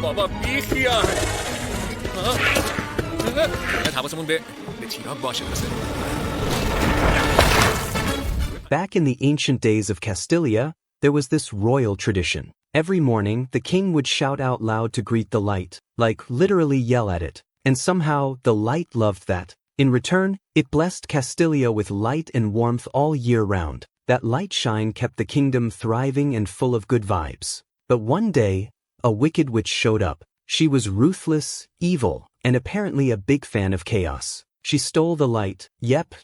بابا بیخیال حواسمون به تیرها باشه Back in the ancient days of Castillia, there was this royal tradition. Every morning, the king would shout out loud to greet the light, like literally yell at it. And somehow, the light loved that. In return, it blessed Castillia with light and warmth all year round. That light shine kept the kingdom thriving and full of good vibes. But one day, a wicked witch showed up. She was ruthless, evil, and apparently a big fan of chaos. She stole the light,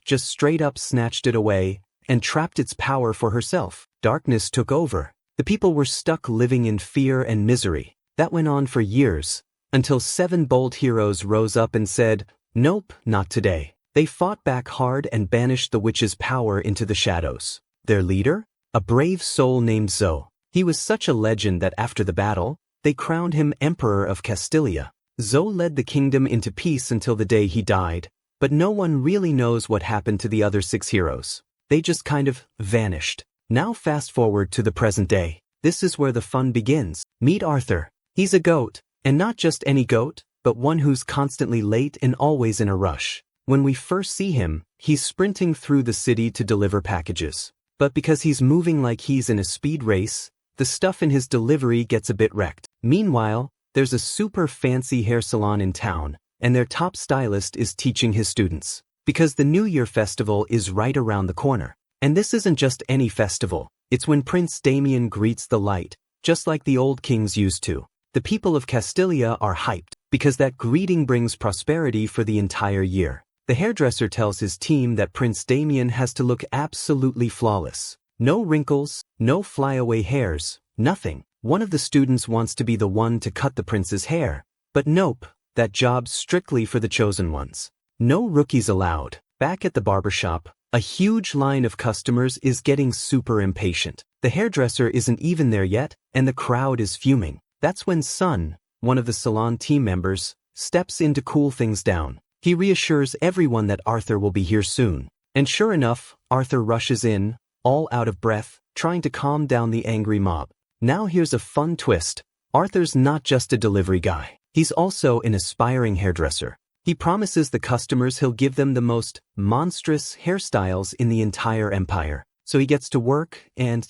just straight up snatched it away, and trapped its power for herself. Darkness took over. The people were stuck living in fear and misery. That went on for years, until 7 bold heroes rose up and said, "Nope, not today." They fought back hard and banished the witch's power into the shadows. Their leader? A brave soul named Zoe. He was such a legend that after the battle, they crowned him Emperor of Castillia. Zoe led the kingdom into peace until the day he died, but no one really knows what happened to the other 6 heroes. They just kind of vanished. Now fast forward to the present day. This is where the fun begins. Meet Arthur. He's a goat, and not just any goat, but one who's constantly late and always in a rush. When we first see him, he's sprinting through the city to deliver packages. But because he's moving like he's in a speed race, the stuff in his delivery gets a bit wrecked. Meanwhile, there's a super fancy hair salon in town, and their top stylist is teaching his students. Because the New Year festival is right around the corner. And this isn't just any festival, it's when Prince Damien greets the light, just like the old kings used to. The people of Castillia are hyped, because that greeting brings prosperity for the entire year. The hairdresser tells his team that Prince Damien has to look absolutely flawless. No wrinkles, no flyaway hairs, nothing. One of the students wants to be the one to cut the prince's hair. But nope, that job's strictly for the chosen ones. No rookies allowed. Back at the barbershop, a huge line of customers is getting super impatient. The hairdresser isn't even there yet, and the crowd is fuming. That's when Sun, one of the salon team members, steps in to cool things down. He reassures everyone that Arthur will be here soon. And sure enough, Arthur rushes in, all out of breath, trying to calm down the angry mob. Now here's a fun twist. Arthur's not just a delivery guy. He's also an aspiring hairdresser. He promises the customers he'll give them the most monstrous hairstyles in the entire empire. So he gets to work and,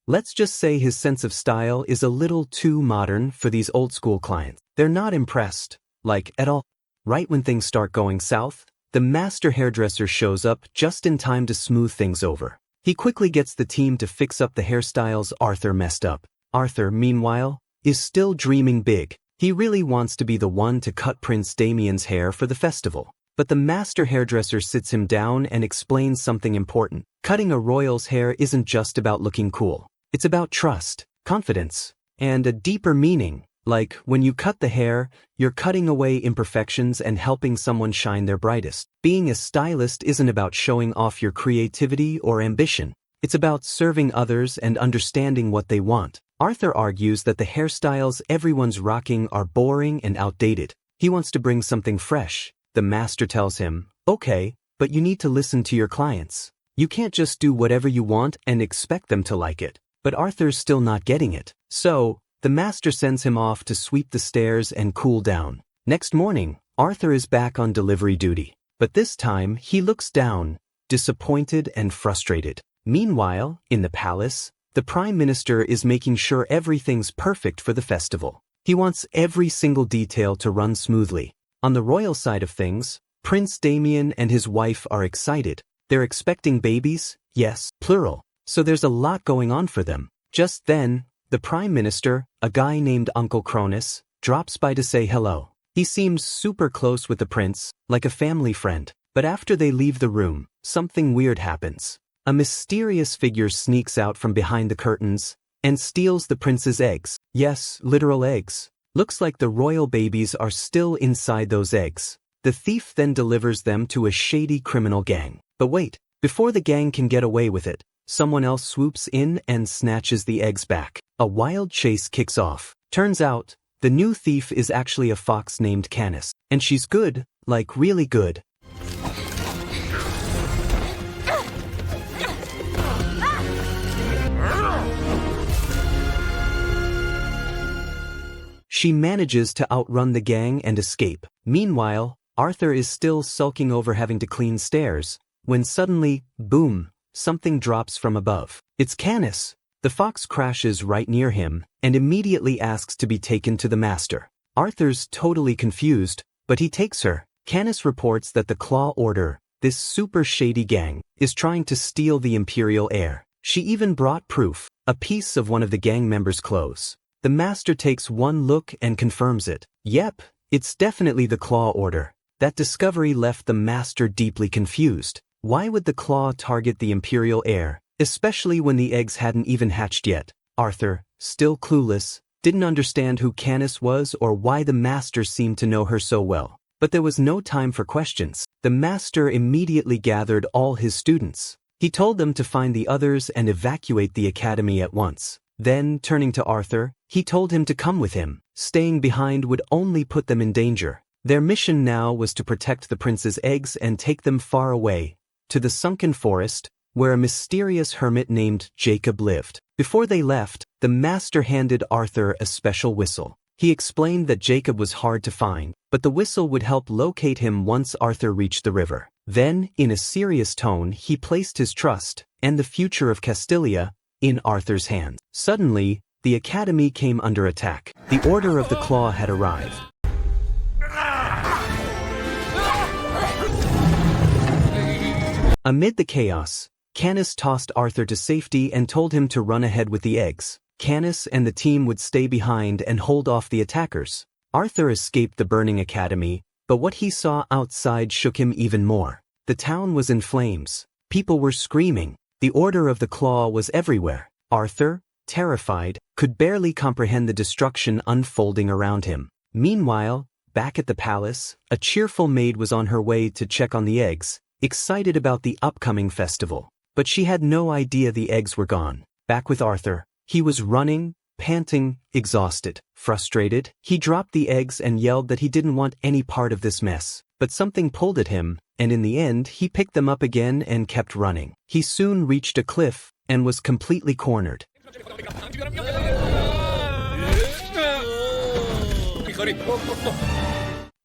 let's just say his sense of style is a little too modern for these old-school clients. They're not impressed, like, at all. Right when things start going south, the master hairdresser shows up just in time to smooth things over. He quickly gets the team to fix up the hairstyles Arthur messed up. Arthur, meanwhile, is still dreaming big. He really wants to be the one to cut Prince Damien's hair for the festival. But the master hairdresser sits him down and explains something important. Cutting a royal's hair isn't just about looking cool. It's about trust, confidence, and a deeper meaning. Like, when you cut the hair, you're cutting away imperfections and helping someone shine their brightest. Being a stylist isn't about showing off your creativity or ambition. It's about serving others and understanding what they want. Arthur argues that the hairstyles everyone's rocking are boring and outdated. He wants to bring something fresh. The master tells him, "Okay, but you need to listen to your clients. You can't just do whatever you want and expect them to like it." But Arthur's still not getting it. So, the master sends him off to sweep the stairs and cool down. Next morning, Arthur is back on delivery duty. But this time, he looks down, disappointed and frustrated. Meanwhile, in the palace, the Prime Minister is making sure everything's perfect for the festival. He wants every single detail to run smoothly. On the royal side of things, Prince Damien and his wife are excited. They're expecting babies, yes, plural. So there's a lot going on for them. Just then, the Prime Minister, a guy named Uncle Cronus, drops by to say hello. He seems super close with the prince, like a family friend. But after they leave the room, something weird happens. A mysterious figure sneaks out from behind the curtains and steals the prince's eggs. Yes, literal eggs. Looks like the royal babies are still inside those eggs. The thief then delivers them to a shady criminal gang. But wait, before the gang can get away with it, someone else swoops in and snatches the eggs back. A wild chase kicks off. Turns out, the new thief is actually a fox named Canis. And she's good, like really good. she manages to outrun the gang and escape. Meanwhile, Arthur is still sulking over having to clean stairs, when suddenly, boom, something drops from above. It's Canis. The fox crashes right near him and immediately asks to be taken to the master. Arthur's totally confused, but he takes her. Canis reports that the Claw Order, this super shady gang, is trying to steal the imperial heir. She even brought proof, a piece of one of the gang members' clothes. The master takes one look and confirms it. Yep, it's definitely the Claw Order. That discovery left the master deeply confused. Why would the Claw target the imperial heir, especially when the eggs hadn't even hatched yet? Arthur, still clueless, didn't understand who Canis was or why the master seemed to know her so well. But there was no time for questions. The master immediately gathered all his students. He told them to find the others and evacuate the academy at once. Then, turning to Arthur, he told him to come with him. Staying behind would only put them in danger. Their mission now was to protect the prince's eggs and take them far away, to the sunken forest, where a mysterious hermit named Jacob lived. Before they left, the master handed Arthur a special whistle. He explained that Jacob was hard to find, but the whistle would help locate him once Arthur reached the river. Then, in a serious tone, he placed his trust, and the future of Castillia, in Arthur's hands. Suddenly, the academy came under attack. The Order of the Claw had arrived. Amid the chaos, Canis tossed Arthur to safety and told him to run ahead with the eggs. Canis and the team would stay behind and hold off the attackers. Arthur escaped the burning academy, but what he saw outside shook him even more. The town was in flames. People were screaming. The Order of the Claw was everywhere. Arthur, terrified, could barely comprehend the destruction unfolding around him. Meanwhile, back at the palace, a cheerful maid was on her way to check on the eggs, excited about the upcoming festival. But she had no idea the eggs were gone. Back with Arthur, he was running, panting, exhausted. Frustrated, he dropped the eggs and yelled that he didn't want any part of this mess. But something pulled at him, and in the end he picked them up again and kept running. He soon reached a cliff, and was completely cornered.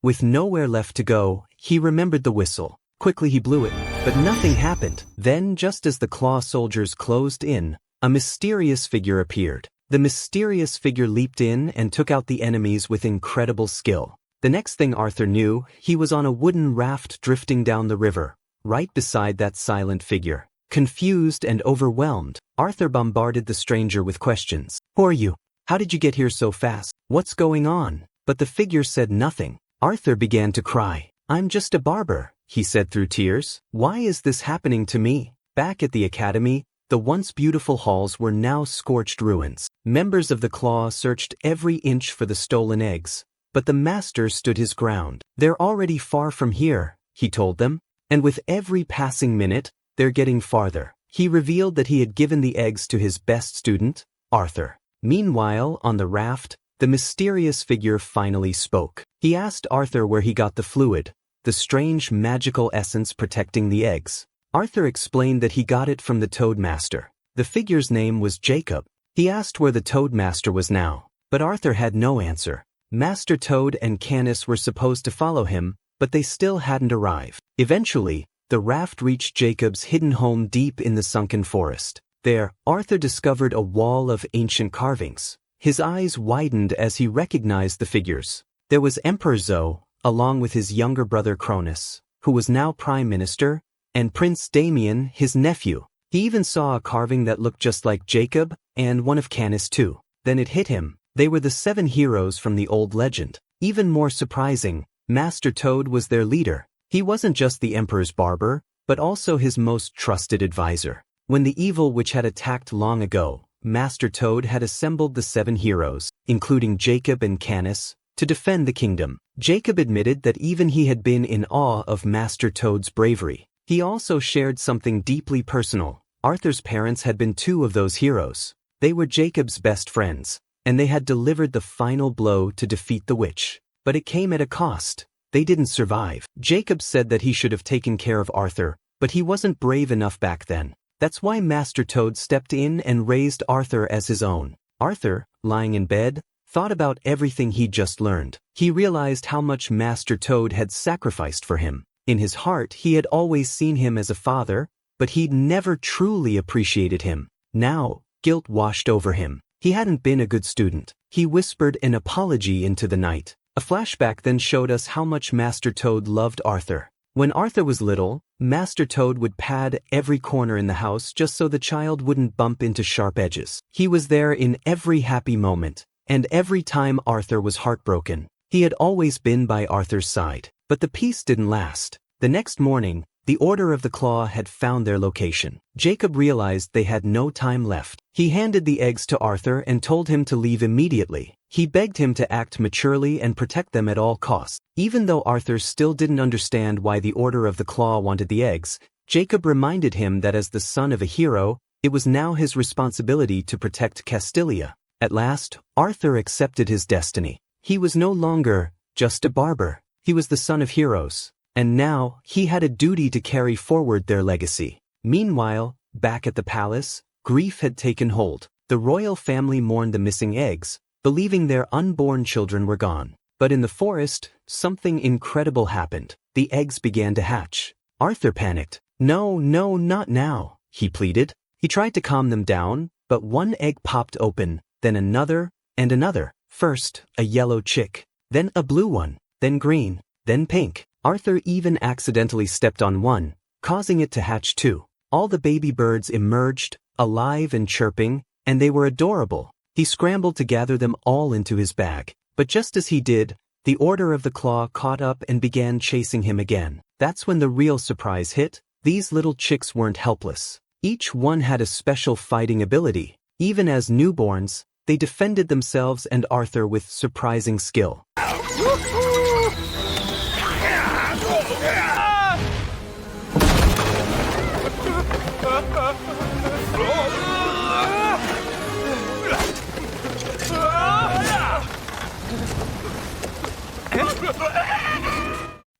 With nowhere left to go, he remembered the whistle. Quickly he blew it, but nothing happened. Then, just as the Claw soldiers closed in, a mysterious figure appeared. The mysterious figure leaped in and took out the enemies with incredible skill. The next thing Arthur knew, he was on a wooden raft drifting down the river, right beside that silent figure. Confused and overwhelmed, Arthur bombarded the stranger with questions. Who are you? How did you get here so fast? What's going on? But the figure said nothing. Arthur began to cry. I'm just a barber, he said through tears. Why is this happening to me? Back at the academy, the once beautiful halls were now scorched ruins. Members of the Claw searched every inch for the stolen eggs, but the master stood his ground. They're already far from here, he told them, and with every passing minute, they're getting farther. He revealed that he had given the eggs to his best student, Arthur. Meanwhile, on the raft, the mysterious figure finally spoke. He asked Arthur where he got the fluid, the strange magical essence protecting the eggs. Arthur explained that he got it from the Toadmaster. The figure's name was Jacob. He asked where the Toadmaster was now, but Arthur had no answer. Master Toad and Canis were supposed to follow him, but they still hadn't arrived. Eventually, the raft reached Jacob's hidden home deep in the sunken forest. There, Arthur discovered a wall of ancient carvings. His eyes widened as he recognized the figures. There was Emperor Zoe, along with his younger brother Cronus, who was now Prime Minister, and Prince Damien, his nephew. He even saw a carving that looked just like Jacob, and one of Canis too. Then it hit him. They were the 7 heroes from the old legend. Even more surprising, Master Toad was their leader. He wasn't just the Emperor's barber, but also his most trusted advisor. When the evil witch had attacked long ago, Master Toad had assembled the 7 heroes, including Jacob and Canis, to defend the kingdom. Jacob admitted that even he had been in awe of Master Toad's bravery. He also shared something deeply personal. Arthur's parents had been 2 of those heroes. They were Jacob's best friends, and they had delivered the final blow to defeat the witch. But it came at a cost. They didn't survive. Jacob said that he should have taken care of Arthur, but he wasn't brave enough back then. That's why Master Toad stepped in and raised Arthur as his own. Arthur, lying in bed, thought about everything he'd just learned. He realized how much Master Toad had sacrificed for him. In his heart, he had always seen him as a father, but he'd never truly appreciated him. Now, guilt washed over him. He hadn't been a good student. He whispered an apology into the night. A flashback then showed us how much Master Toad loved Arthur. When Arthur was little, Master Toad would pad every corner in the house just so the child wouldn't bump into sharp edges. He was there in every happy moment, and every time Arthur was heartbroken. He had always been by Arthur's side. But the peace didn't last. The next morning, the Order of the Claw had found their location. Jacob realized they had no time left. He handed the eggs to Arthur and told him to leave immediately. He begged him to act maturely and protect them at all costs. Even though Arthur still didn't understand why the Order of the Claw wanted the eggs, Jacob reminded him that as the son of a hero, it was now his responsibility to protect Castillia. At last, Arthur accepted his destiny. He was no longer just a barber. He was the son of heroes. And now, he had a duty to carry forward their legacy. Meanwhile, back at the palace, grief had taken hold. The royal family mourned the missing eggs, believing their unborn children were gone. But in the forest, something incredible happened. The eggs began to hatch. Arthur panicked. "No, no, not now," he pleaded. He tried to calm them down, but one egg popped open, then another, and another. First, a yellow chick, then a blue one, then green, then pink. Arthur even accidentally stepped on one, causing it to hatch too. All the baby birds emerged, alive and chirping, and they were adorable. He scrambled to gather them all into his bag. But just as he did, the Order of the Claw caught up and began chasing him again. That's when the real surprise hit. These little chicks weren't helpless. Each one had a special fighting ability. Even as newborns, they defended themselves and Arthur with surprising skill.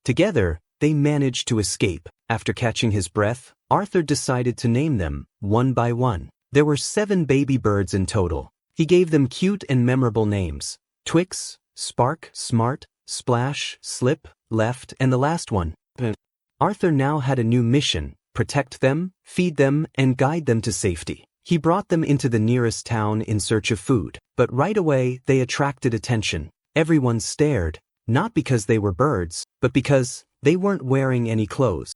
Together, they managed to escape. After catching his breath, Arthur decided to name them, one by one. There were 7 baby birds in total. He gave them cute and memorable names: Twix, Spark, Smart, Splash, Slip, Left, and the last one. Arthur now had a new mission: protect them, feed them, and guide them to safety. He brought them into the nearest town in search of food. But right away, they attracted attention. Everyone stared, not because they were birds, but because they weren't wearing any clothes.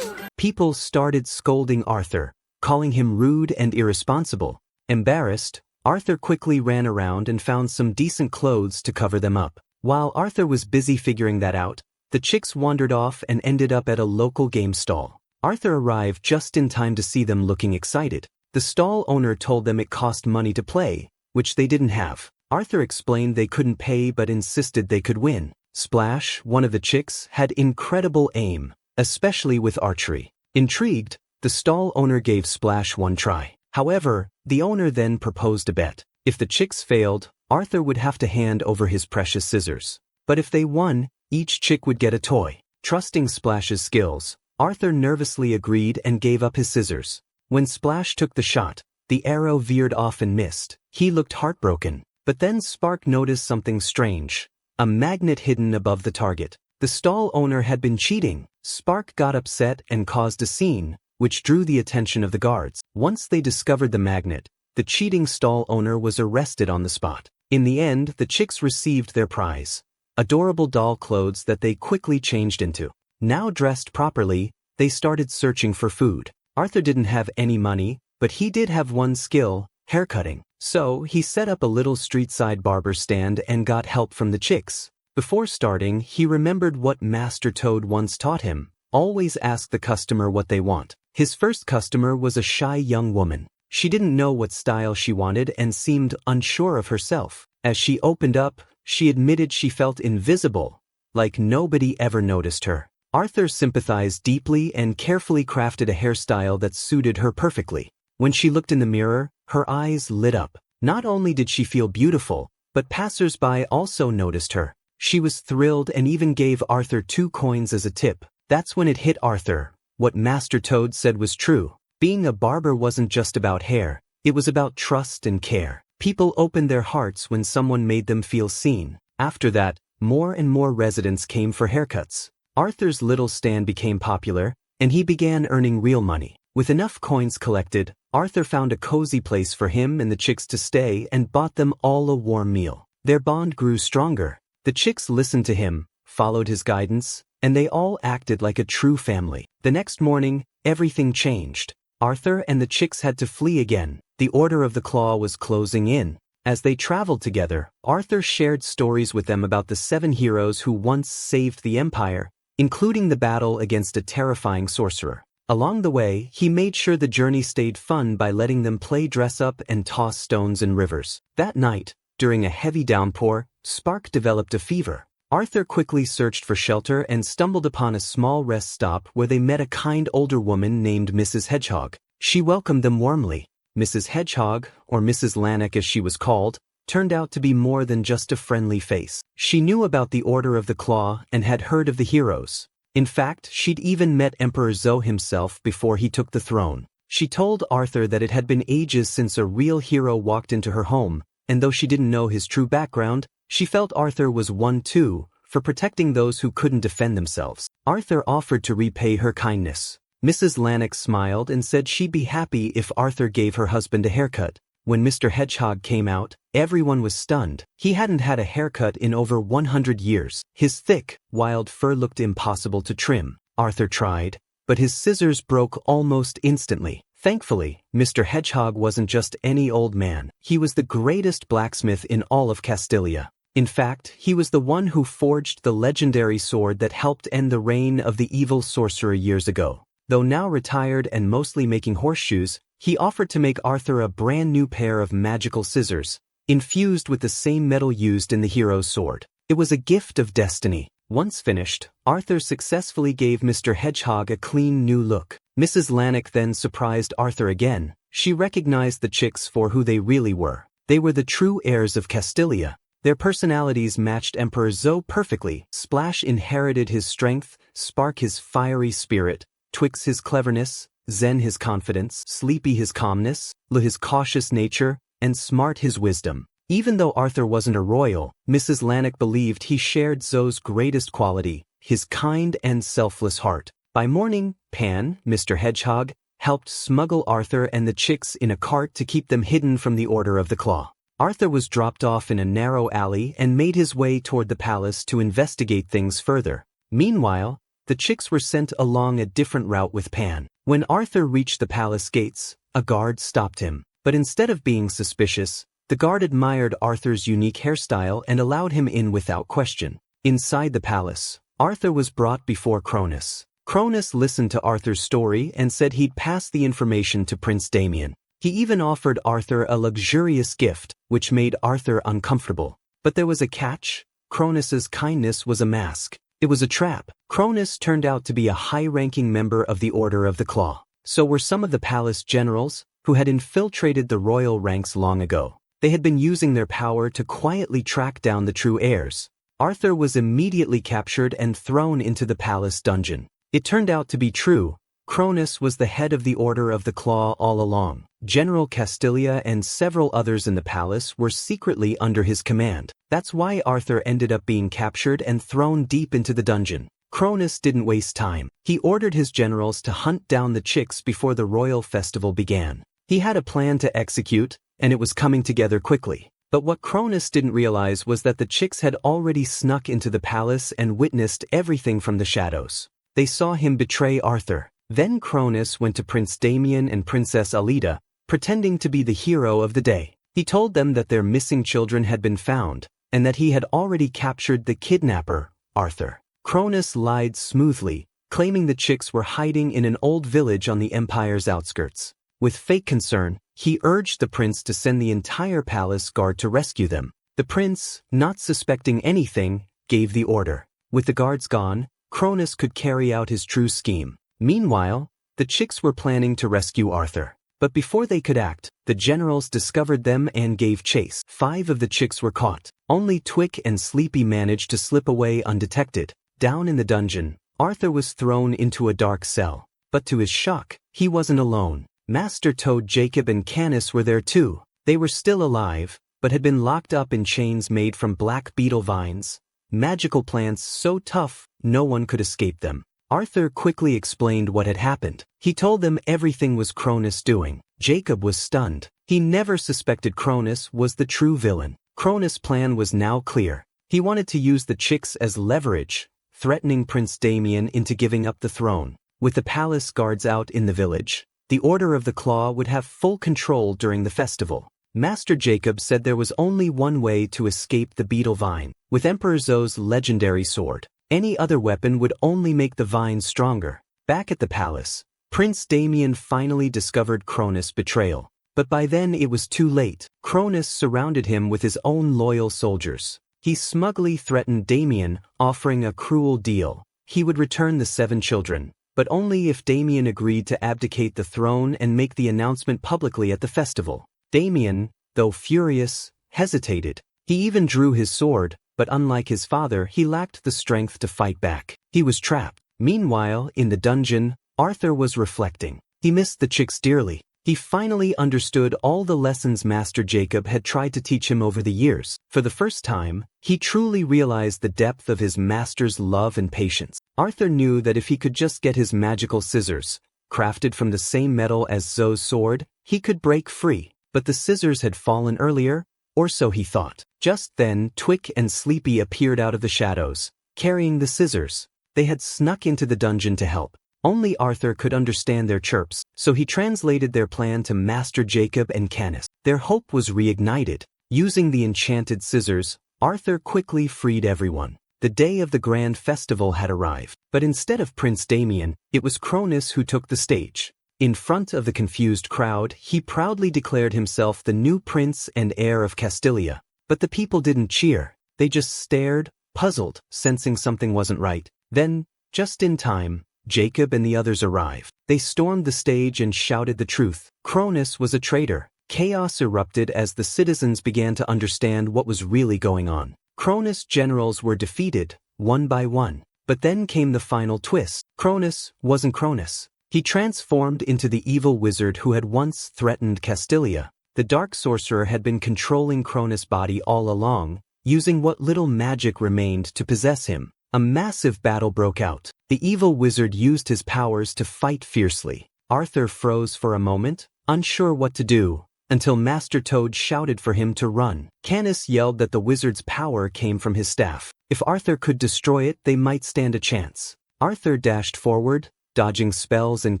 People started scolding Arthur, calling him rude and irresponsible. Embarrassed, Arthur quickly ran around and found some decent clothes to cover them up. While Arthur was busy figuring that out, the chicks wandered off and ended up at a local game stall. Arthur arrived just in time to see them looking excited. The stall owner told them it cost money to play, which they didn't have. Arthur explained they couldn't pay but insisted they could win. Splash, one of the chicks, had incredible aim, especially with archery. Intrigued, the stall owner gave Splash one try. However, the owner then proposed a bet. If the chicks failed, Arthur would have to hand over his precious scissors. But if they won, each chick would get a toy. Trusting Splash's skills, Arthur nervously agreed and gave up his scissors. When Splash took the shot, the arrow veered off and missed. He looked heartbroken. But then Spark noticed something strange: a magnet hidden above the target. The stall owner had been cheating. Spark got upset and caused a scene, which drew the attention of the guards. Once they discovered the magnet, the cheating stall owner was arrested on the spot. In the end, the chicks received their prize: adorable doll clothes that they quickly changed into. Now dressed properly, they started searching for food. Arthur didn't have any money, but he did have one skill: haircutting. So he set up a little street-side barber stand and got help from the chicks. Before starting, he remembered what Master Toad once taught him: always ask the customer what they want. His first customer was a shy young woman. She didn't know what style she wanted and seemed unsure of herself. As she opened up, she admitted she felt invisible, like nobody ever noticed her. Arthur sympathized deeply and carefully crafted a hairstyle that suited her perfectly. When she looked in the mirror, her eyes lit up. Not only did she feel beautiful, but passers-by also noticed her. She was thrilled and even gave Arthur 2 coins as a tip. That's when it hit Arthur: what Master Toad said was true. Being a barber wasn't just about hair, it was about trust and care. People opened their hearts when someone made them feel seen. After that, more and more residents came for haircuts. Arthur's little stand became popular, and he began earning real money. With enough coins collected, Arthur found a cozy place for him and the chicks to stay and bought them all a warm meal. Their bond grew stronger. The chicks listened to him, followed his guidance, and they all acted like a true family. The next morning, everything changed. Arthur and the chicks had to flee again. The Order of the Claw was closing in. As they traveled together, Arthur shared stories with them about the 7 heroes who once saved the empire, including the battle against a terrifying sorcerer. Along the way, he made sure the journey stayed fun by letting them play dress-up and toss stones in rivers. That night, during a heavy downpour, Spark developed a fever. Arthur quickly searched for shelter and stumbled upon a small rest stop where they met a kind older woman named Mrs. Hedgehog. She welcomed them warmly. Mrs. Hedgehog, or Mrs. Lannock as she was called, turned out to be more than just a friendly face. She knew about the Order of the Claw and had heard of the heroes. In fact, she'd even met Emperor Zo himself before he took the throne. She told Arthur that it had been ages since a real hero walked into her home, and though she didn't know his true background, she felt Arthur was one too, for protecting those who couldn't defend themselves. Arthur offered to repay her kindness. Mrs. Lannock smiled and said she'd be happy if Arthur gave her husband a haircut. When Mr. Hedgehog came out, everyone was stunned. He hadn't had a haircut in over 100 years. His thick, wild fur looked impossible to trim. Arthur tried, but his scissors broke almost instantly. Thankfully, Mr. Hedgehog wasn't just any old man. He was the greatest blacksmith in all of Castillia. In fact, he was the one who forged the legendary sword that helped end the reign of the evil sorcerer years ago. Though now retired and mostly making horseshoes, he offered to make Arthur a brand new pair of magical scissors, infused with the same metal used in the hero's sword. It was a gift of destiny. Once finished, Arthur successfully gave Mr. Hedgehog a clean new look. Mrs. Lannock then surprised Arthur again. She recognized the chicks for who they really were. They were the true heirs of Castillia. Their personalities matched Emperor Zo perfectly. Splash inherited his strength, Spark his fiery spirit, Twix his cleverness, Zen his confidence, Sleepy his calmness, Lu his cautious nature, and Smart his wisdom. Even though Arthur wasn't a royal, Mrs. Lannock believed he shared Zo's greatest quality, his kind and selfless heart. By morning, Pan, Mr. Hedgehog, helped smuggle Arthur and the chicks in a cart to keep them hidden from the Order of the Claw. Arthur was dropped off in a narrow alley and made his way toward the palace to investigate things further. Meanwhile, the chicks were sent along a different route with Pan. When Arthur reached the palace gates, a guard stopped him. But instead of being suspicious, the guard admired Arthur's unique hairstyle and allowed him in without question. Inside the palace, Arthur was brought before Cronus. Cronus listened to Arthur's story and said he'd pass the information to Prince Damien. He even offered Arthur a luxurious gift, which made Arthur uncomfortable. But there was a catch. Cronus's kindness was a mask. It was a trap. Cronus turned out to be a high-ranking member of the Order of the Claw. So were some of the palace generals, who had infiltrated the royal ranks long ago. They had been using their power to quietly track down the true heirs. Arthur was immediately captured and thrown into the palace dungeon. It turned out to be true. Cronus was the head of the Order of the Claw all along. General Castillia and several others in the palace were secretly under his command. That's why Arthur ended up being captured and thrown deep into the dungeon. Cronus didn't waste time. He ordered his generals to hunt down the chicks before the royal festival began. He had a plan to execute, and it was coming together quickly. But what Cronus didn't realize was that the chicks had already snuck into the palace and witnessed everything from the shadows. They saw him betray Arthur. Then Cronus went to Prince Damien and Princess Alida, pretending to be the hero of the day. He told them that their missing children had been found, and that he had already captured the kidnapper, Arthur. Cronus lied smoothly, claiming the chicks were hiding in an old village on the empire's outskirts. With fake concern, he urged the prince to send the entire palace guard to rescue them. The prince, not suspecting anything, gave the order. With the guards gone, Cronus could carry out his true scheme. Meanwhile, the chicks were planning to rescue Arthur. But before they could act, the generals discovered them and gave chase. 5 of the chicks were caught. Only Twick and Sleepy managed to slip away undetected. Down in the dungeon, Arthur was thrown into a dark cell. But to his shock, he wasn't alone. Master Toad Jacob and Canis were there too. They were still alive, but had been locked up in chains made from black beetle vines, magical plants so tough no one could escape them. Arthur quickly explained what had happened. He told them everything was Cronus' doing. Jacob was stunned. He never suspected Cronus was the true villain. Cronus' plan was now clear. He wanted to use the chicks as leverage, threatening Prince Damien into giving up the throne. With the palace guards out in the village, the Order of the Claw would have full control during the festival. Master Jacob said there was only one way to escape the beetle vine, with Emperor Zo's legendary sword. Any other weapon would only make the vine stronger. Back at the palace, Prince Damien finally discovered Cronus' betrayal. But by then it was too late. Cronus surrounded him with his own loyal soldiers. He smugly threatened Damien, offering a cruel deal. He would return the 7 children, but only if Damien agreed to abdicate the throne and make the announcement publicly at the festival. Damien, though furious, hesitated. He even drew his sword, but unlike his father, he lacked the strength to fight back. He was trapped. Meanwhile, in the dungeon, Arthur was reflecting. He missed the chicks dearly. He finally understood all the lessons Master Jacob had tried to teach him over the years. For the first time, he truly realized the depth of his master's love and patience. Arthur knew that if he could just get his magical scissors, crafted from the same metal as Zo's sword, he could break free. But the scissors had fallen earlier, or so he thought. Just then, Twick and Sleepy appeared out of the shadows, carrying the scissors. They had snuck into the dungeon to help. Only Arthur could understand their chirps, so he translated their plan to Master Jacob and Canis. Their hope was reignited. Using the enchanted scissors, Arthur quickly freed everyone. The day of the grand festival had arrived, but instead of Prince Damien, it was Cronus who took the stage. In front of the confused crowd, he proudly declared himself the new prince and heir of Castillia. But the people didn't cheer. They just stared, puzzled, sensing something wasn't right. Then, just in time, Jacob and the others arrived. They stormed the stage and shouted the truth. Cronus was a traitor. Chaos erupted as the citizens began to understand what was really going on. Cronus' generals were defeated, one by one. But then came the final twist. Cronus wasn't Cronus. He transformed into the evil wizard who had once threatened Castillia. The dark sorcerer had been controlling Cronus' body all along, using what little magic remained to possess him. A massive battle broke out. The evil wizard used his powers to fight fiercely. Arthur froze for a moment, unsure what to do, until Master Toad shouted for him to run. Canis yelled that the wizard's power came from his staff. If Arthur could destroy it, they might stand a chance. Arthur dashed forward, dodging spells and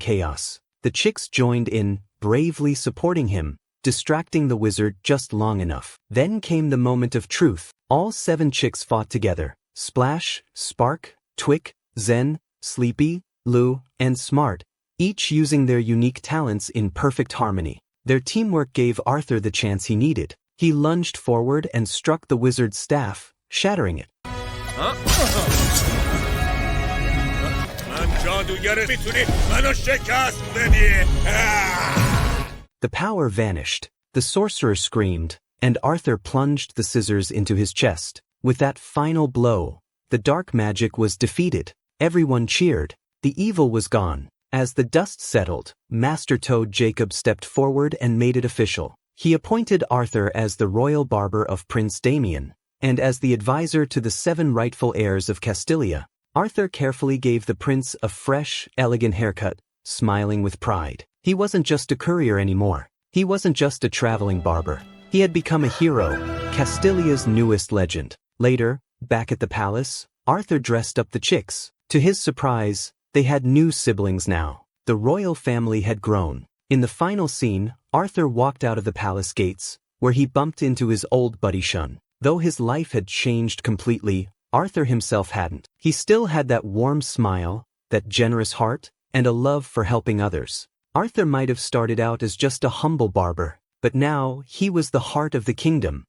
chaos. The chicks joined in, bravely supporting him, distracting the wizard just long enough. Then came the moment of truth. All 7 chicks fought together. Splash, Spark, Twick, Zen, Sleepy, Lou, and Smart, each using their unique talents in perfect harmony. Their teamwork gave Arthur the chance he needed. He lunged forward and struck the wizard's staff, shattering it. The power vanished. The sorcerer screamed, and Arthur plunged the scissors into his chest. With that final blow, the dark magic was defeated. Everyone cheered. The evil was gone. As the dust settled, Master Toad Jacob stepped forward and made it official. He appointed Arthur as the royal barber of Prince Damien, and as the advisor to the 7 rightful heirs of Castillia. Arthur carefully gave the prince a fresh, elegant haircut, smiling with pride. He wasn't just a courier anymore. He wasn't just a traveling barber. He had become a hero, Castillia's newest legend. Later, back at the palace, Arthur dressed up the chicks. To his surprise, they had new siblings now. The royal family had grown. In the final scene, Arthur walked out of the palace gates, where he bumped into his old buddy Shun. Though his life had changed completely, Arthur himself hadn't. He still had that warm smile, that generous heart, and a love for helping others. Arthur might have started out as just a humble barber, but now he was the heart of the kingdom.